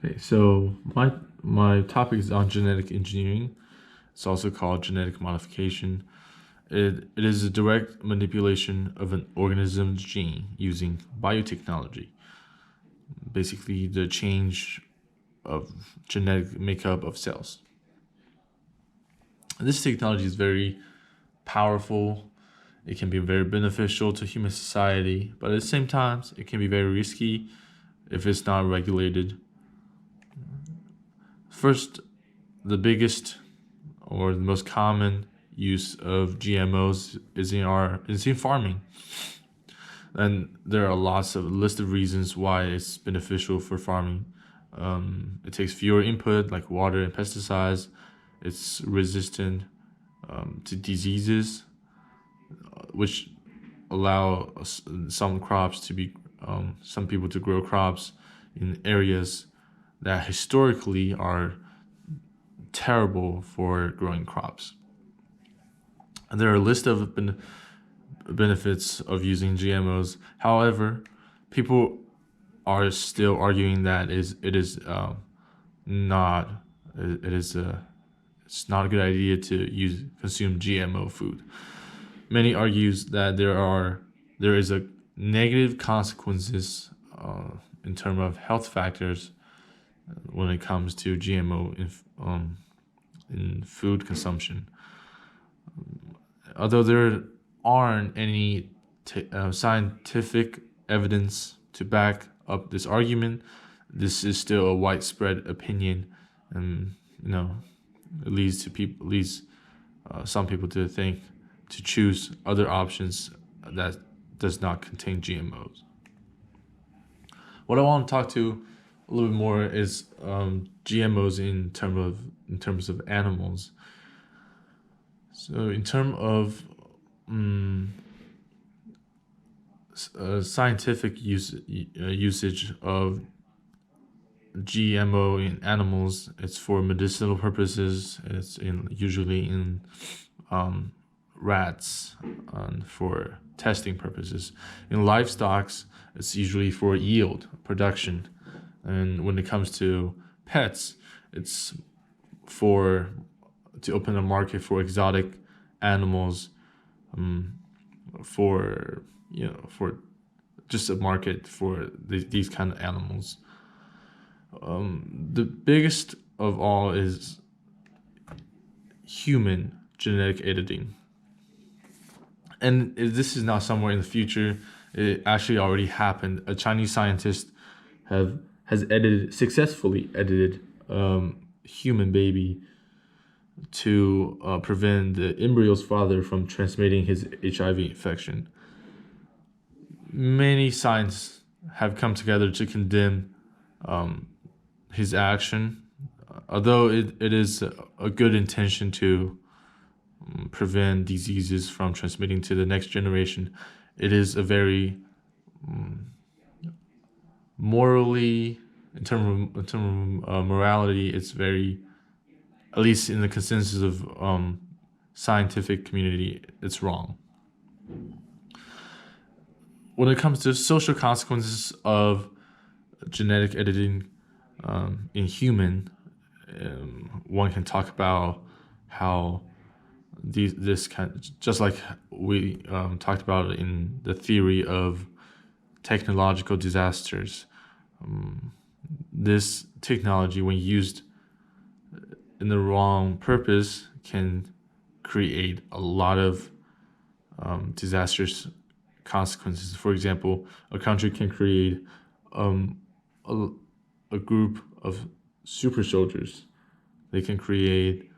Okay, so my topic is on genetic engineering. It's also called genetic modification. It is a direct manipulation of an organism's gene using biotechnology, basically the change of genetic makeup of cells. This technology is very powerful. It can be very beneficial to human society, but at the same time, it can be very risky if it's not regulated. First, the biggest or the most common use of GMOs is in farming. And there are lots of list of reasons why it's beneficial for farming. It takes fewer input like water and pesticides. It's resistant to diseases, which allow some crops to be some people to grow crops in areas that historically are terrible for growing crops. And there are a list of benefits of using GMOs. However, people are still arguing that it is not it is it's not a good idea to consume GMO food. Many argues that there is a negative consequences in terms of health factors when it comes to GMO in food consumption. Although there aren't any scientific evidence to back up this argument, this is still a widespread opinion, and it leads to people, leads some people to think to choose other options that does not contain GMOs. What I want to talk to a little bit more is GMOs in terms of animals. So in terms of scientific usage of GMO in animals, it's for medicinal purposes. It's usually in rats and for testing purposes. In livestock, it's usually for yield production, and when it comes to pets, it's for to open a market for exotic animals, for for just a market for these kind of animals. The biggest of all is human genetic editing, and this is not somewhere in the future. It actually already happened. A Chinese scientist has successfully edited human baby to prevent the embryo's father from transmitting his HIV infection. Many scientists have come together to condemn his action, although it is a good intention to prevent diseases from transmitting to the next generation. It is a very morally, in terms of morality, it's very, at least in the consensus of scientific community, it's wrong. When it comes to social consequences of genetic editing in human, one can talk about how this kind, just like we talked about in the theory of technological disasters. This technology, when used in the wrong purpose, can create a lot of disastrous consequences. For example, a country can create a, a group of super soldiers. They can create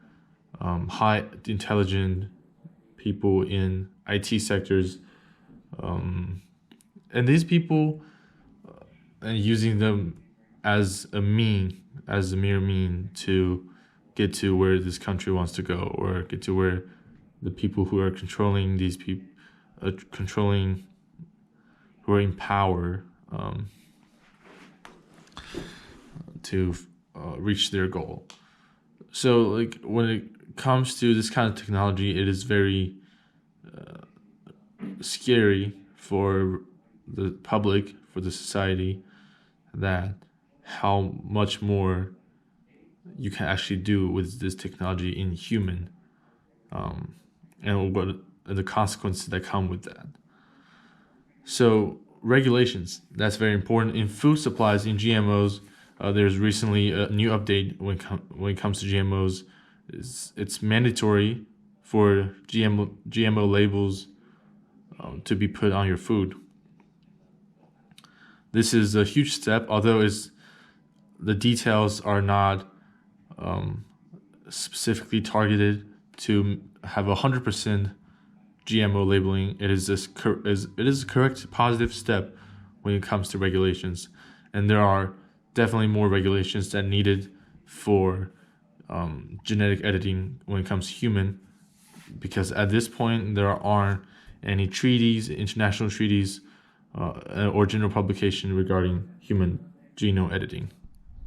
high intelligent people in IT sectors, and these people, and using them as as a mere mean to get to where this country wants to go, or get to where the people who are controlling these people, controlling, who are in power, to reach their goal. So, like, when it comes to this kind of technology, it is very scary for the public, for the society, that how much more you can actually do with this technology in human, and what the consequences that come with that. So regulations, that's very important in food supplies. In GMOs, there's recently a new update when it comes to GMOs. It's mandatory for GMO labels to be put on your food. This is a huge step, although the details are not specifically targeted to have 100% GMO labeling. It is a correct positive step when it comes to regulations, and there are definitely more regulations that needed for genetic editing when it comes to human, because at this point there aren't any treaties, international treaties, or general publication regarding human genome editing.